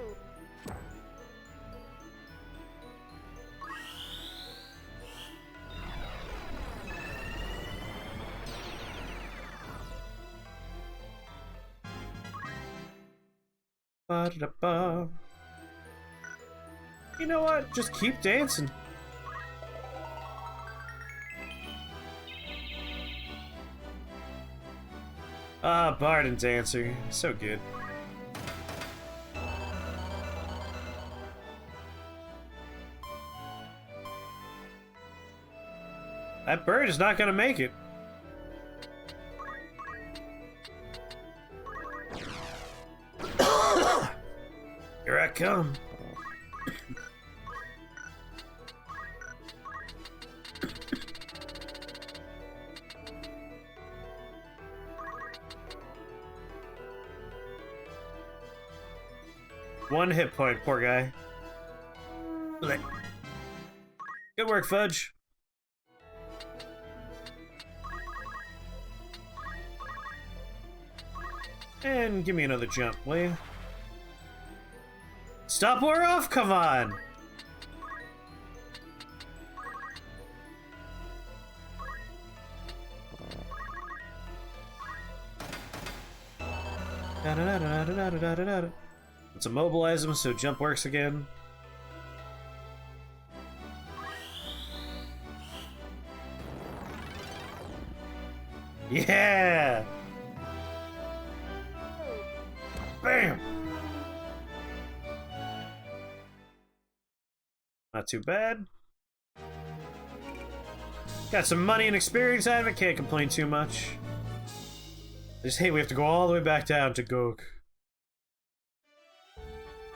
Ba-da-da-ba. You know what? Just keep dancing. Ah, Bard and Dancer. So good. That bird is not gonna make it. Here I come. One hit point, poor guy. Good work, Fudge. And give me another jump, will you? Stop her off, come on! Let's immobilize him so jump works again. Yeah! Bam! Not too bad. Got some money and experience out of it, can't complain too much. I just hate we have to go all the way back down to Gog.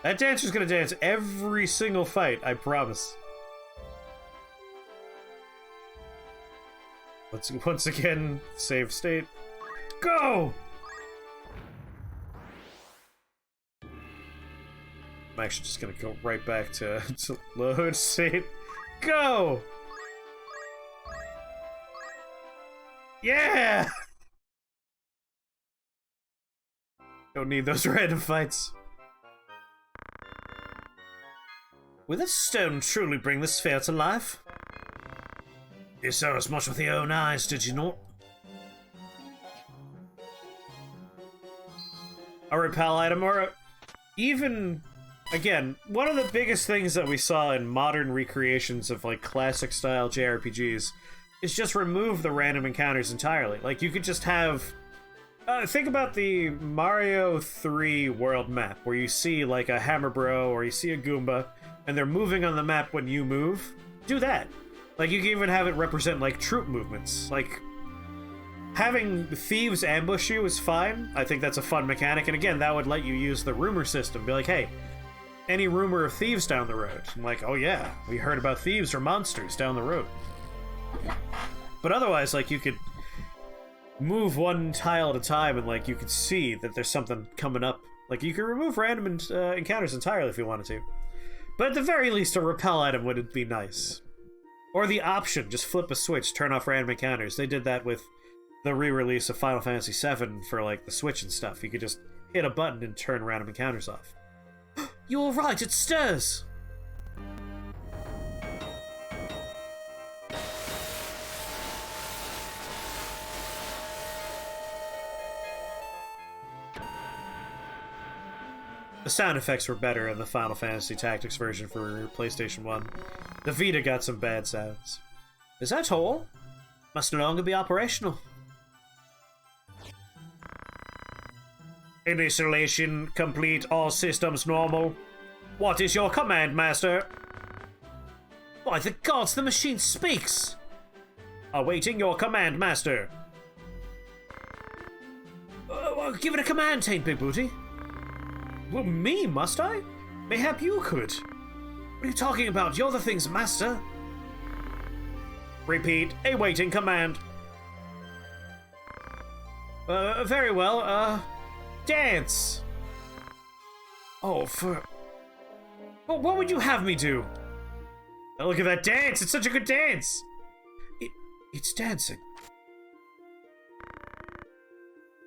That dancer's gonna dance every single fight, I promise. Let's once again save state. Go! I'm actually just gonna go right back to load state. Go! Yeah! Don't need those random fights. Will this stone truly bring this sphere to life? You saw as much with your own eyes, did you not? A repel item, or even, again, one of the biggest things that we saw in modern recreations of, like, classic-style JRPGs is just remove the random encounters entirely. Like, you could just have... think about the Mario 3 world map, where you see, like, a Hammer Bro, or you see a Goomba, and they're moving on the map when you move. Do that. Like, you can even have it represent, like, troop movements. Like, having thieves ambush you is fine. I think that's a fun mechanic, and again, that would let you use the rumor system. Be like, hey, any rumor of thieves down the road? I'm like, oh yeah, we heard about thieves or monsters down the road. But otherwise, like, you could move one tile at a time, and, like, you could see that there's something coming up. Like, you could remove random encounters entirely if you wanted to. But at the very least, a repel item would be nice. Or the option, just flip a switch, turn off random encounters. They did that with the re-release of Final Fantasy VII for, like, the Switch and stuff. You could just hit a button and turn random encounters off. You're right, it stirs! The sound effects were better in the Final Fantasy Tactics version for PlayStation 1. The Vita got some bad sounds. Is that all? Must no longer be operational. Initialization complete, all systems normal. What is your command, Master? By the gods, the machine speaks! Awaiting your command, Master. Give it a command, Taint Big Booty. Well, me, must I? Mayhap you could. What are you talking about? You're the thing's master. Repeat, awaiting command. Very well, dance. Oh, for... Well, what would you have me do? Oh, look at that dance! It's such a good dance! It's dancing.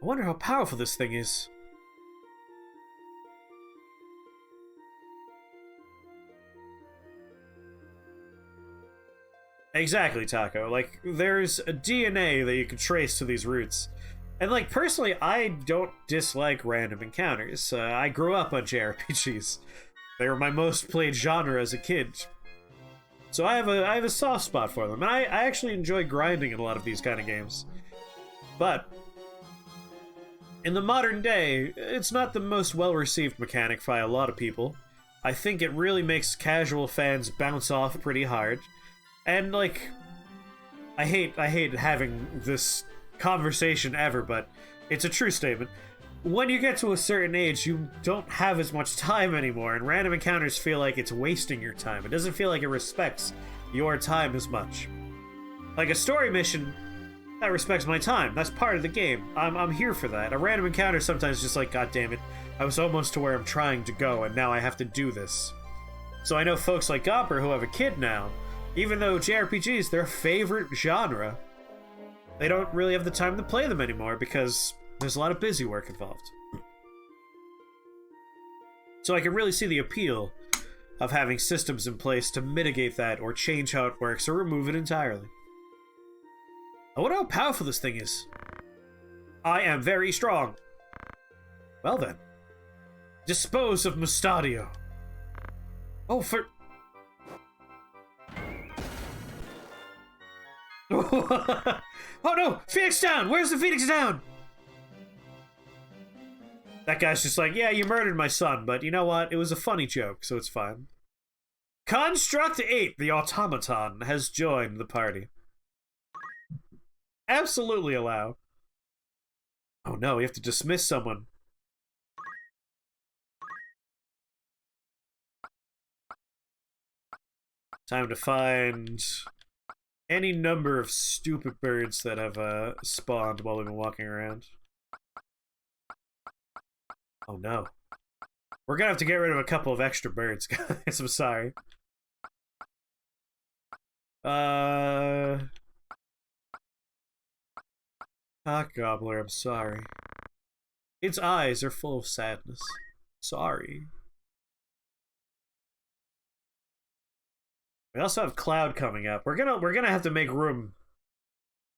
I wonder how powerful this thing is. Exactly, Taco. Like, there's a DNA that you can trace to these roots. And, like, personally, I don't dislike random encounters. I grew up on JRPGs. They were my most played genre as a kid. So I have a soft spot for them. And I actually enjoy grinding in a lot of these kind of games. But in the modern day, it's not the most well-received mechanic by a lot of people. I think it really makes casual fans bounce off pretty hard. And, like, I hate having this conversation ever, but it's a true statement. When you get to a certain age, you don't have as much time anymore, and random encounters feel like it's wasting your time. It doesn't feel like it respects your time as much. Like a story mission, that respects my time. That's part of the game. I'm here for that. A random encounter sometimes just like, god damn it, I was almost to where I'm trying to go, and now I have to do this. So I know folks like Gopper who have a kid now, even though JRPGs, their favorite genre, they don't really have the time to play them anymore because there's a lot of busy work involved. So I can really see the appeal of having systems in place to mitigate that or change how it works or remove it entirely. I wonder how powerful this thing is. I am very strong. Well then. Dispose of Mustadio. Oh, for... Oh no! Phoenix down! Where's the Phoenix down? That guy's just like, yeah, you murdered my son, but you know what? It was a funny joke, so it's fine. Construct 8, the automaton, has joined the party. Absolutely allow. Oh no, we have to dismiss someone. Time to find any number of stupid birds that have spawned while we've been walking around. Oh no. We're gonna have to get rid of a couple of extra birds, guys. I'm sorry. Gobbler, I'm sorry. Its eyes are full of sadness. Sorry. We also have Cloud coming up. We're gonna have to make room.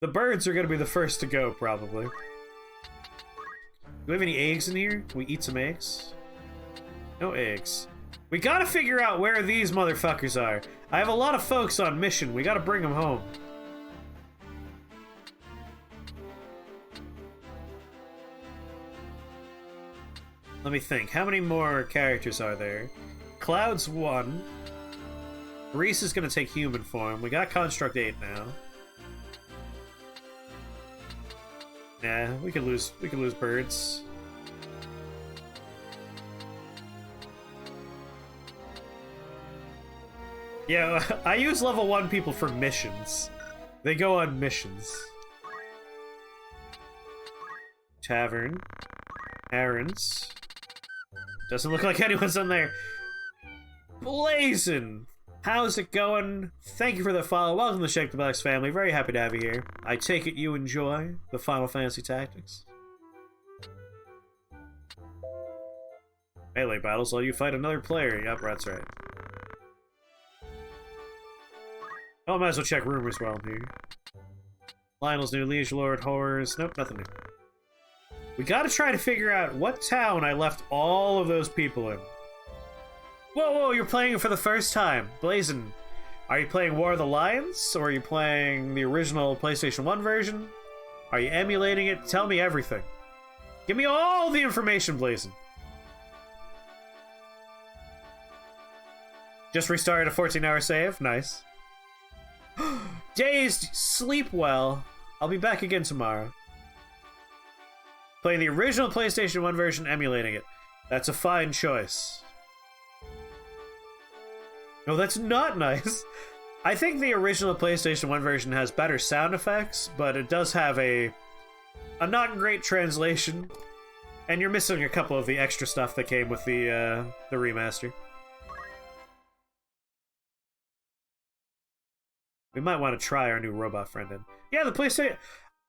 The birds are gonna be the first to go, probably. Do we have any eggs in here? Can we eat some eggs? No eggs. We gotta figure out where these motherfuckers are. I have a lot of folks on mission. We gotta bring them home. Let me think. How many more characters are there? Cloud's 1. Reese is gonna take human form. We got Construct 8 now. Nah, we could lose birds. Yeah, I use level 1 people for missions. They go on missions. Tavern. Errands. Doesn't look like anyone's on there. Blazin'! How's it going? Thank you for the follow. Welcome to Shake the Box family. Very happy to have you here. I take it you enjoy the Final Fantasy Tactics. Melee battles while you fight another player. Yep, that's right. Oh, might as well check rumors while I'm here. Lionel's new Liege Lord Horrors. Nope, nothing new. We gotta try to figure out what town I left all of those people in. Whoa, whoa, you're playing it for the first time. Blazin'. Are you playing War of the Lions? Or are you playing the original PlayStation 1 version? Are you emulating it? Tell me everything. Give me all the information, Blazin'. Just restarted a 14-hour save. Nice. Dazed, sleep well. I'll be back again tomorrow. Playing the original PlayStation 1 version, emulating it. That's a fine choice. No, that's not nice. I think the original PlayStation 1 version has better sound effects, but it does have a not great translation. And you're missing a couple of the extra stuff that came with the remaster. We might want to try our new robot friend in. Yeah, the PlayStation...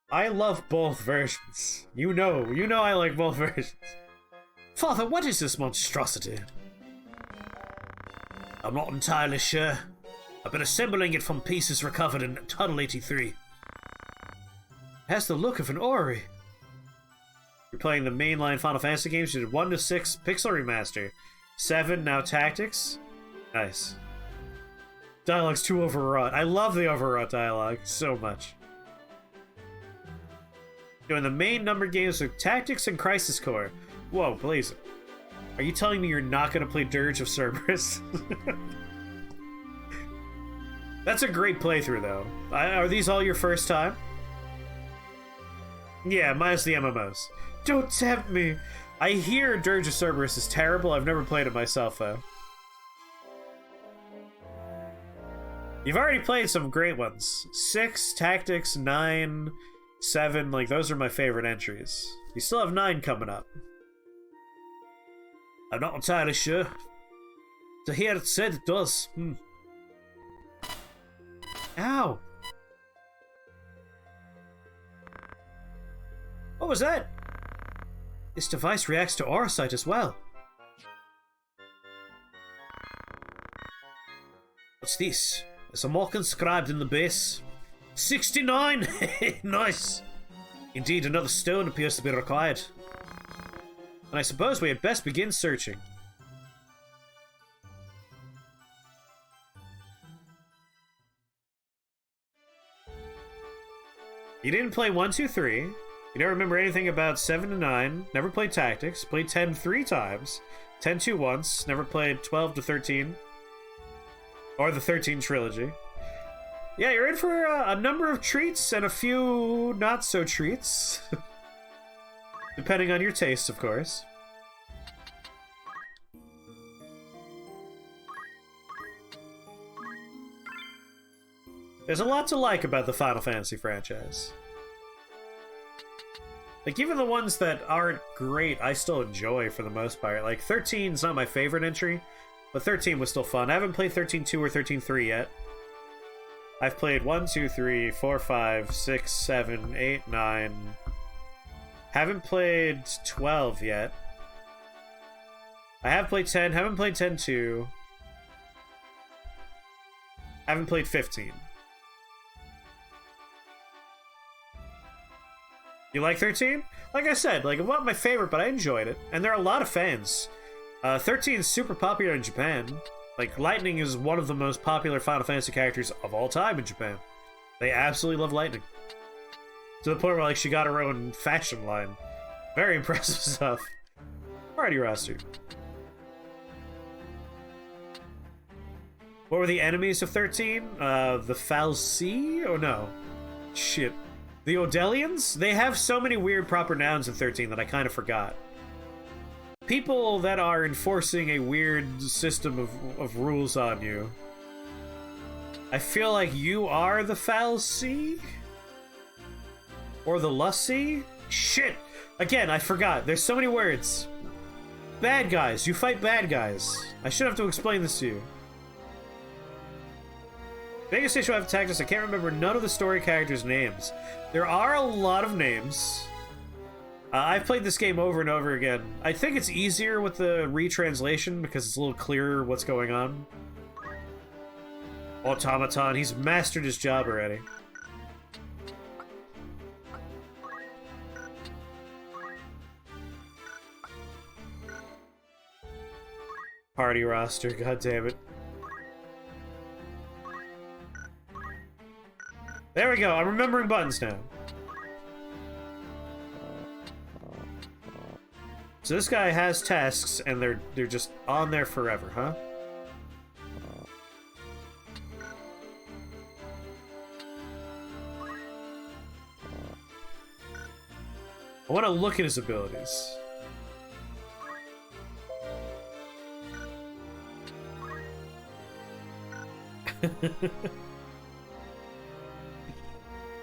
I love both versions. You know I like both versions. Father, what is this monstrosity? I'm not entirely sure. I've been assembling it from pieces recovered in Tunnel 83. It has the look of an Ori. You're playing the mainline Final Fantasy games. You did 1 to 6 Pixel Remaster. 7, now Tactics. Nice. Dialogue's too overwrought. I love the overwrought dialogue so much. Doing the main number games with Tactics and Crisis Core. Whoa, please. Are you telling me you're not going to play Dirge of Cerberus? That's a great playthrough, though. Are these all your first time? Yeah, minus the MMOs. Don't tempt me! I hear Dirge of Cerberus is terrible. I've never played it myself, though. You've already played some great ones. 6, Tactics, 9, 7, like, those are my favorite entries. You still have 9 coming up. I'm not entirely sure. To hear it said, it does. Ow! What was that? This device reacts to Aurosite as well. What's this? There's a mark inscribed in the base. 69! Nice! Indeed, another stone appears to be required. And I suppose we had best begin searching. You didn't play 1, 2, 3. You don't remember anything about 7 to 9. Never played Tactics. Played 10 3 times. 10 2 once. Never played 12 to 13. Or the 13 trilogy. Yeah, you're in for a number of treats and a few not so treats. Depending on your taste, of course. There's a lot to like about the Final Fantasy franchise. Like, even the ones that aren't great, I still enjoy for the most part. Like, 13's not my favorite entry, but 13 was still fun. I haven't played 13.2 or 13.3 yet. I've played 1, 2, 3, 4, 5, 6, 7, 8, 9. Haven't played 12 yet. I have played 10, haven't played 10.2. Haven't played 15. You like 13? Like I said, like, it wasn't my favorite, but I enjoyed it. And there are a lot of fans. 13 is super popular in Japan. Like, Lightning is one of the most popular Final Fantasy characters of all time in Japan. They absolutely love Lightning. To the point where, like, she got her own fashion line. Very impressive stuff. Party roster. What were the enemies of 13? The Fal'Cie? Oh no. Shit. The Odelians? They have so many weird proper nouns in 13 that I kind of forgot. People that are enforcing a weird system of rules on you. I feel like you are the Fal'Cie? Or the Lussie? Shit! Again, I forgot. There's so many words. Bad guys. You fight bad guys. I should have to explain this to you. Biggest issue I've attacked is I can't remember none of the story characters' names. There are a lot of names. I've played this game over and over again. I think it's easier with the retranslation because it's a little clearer what's going on. Automaton, he's mastered his job already. Party roster, god damn it. There we go, I'm remembering buttons now. So this guy has tasks, and they're just on there forever, huh? I want to look at his abilities.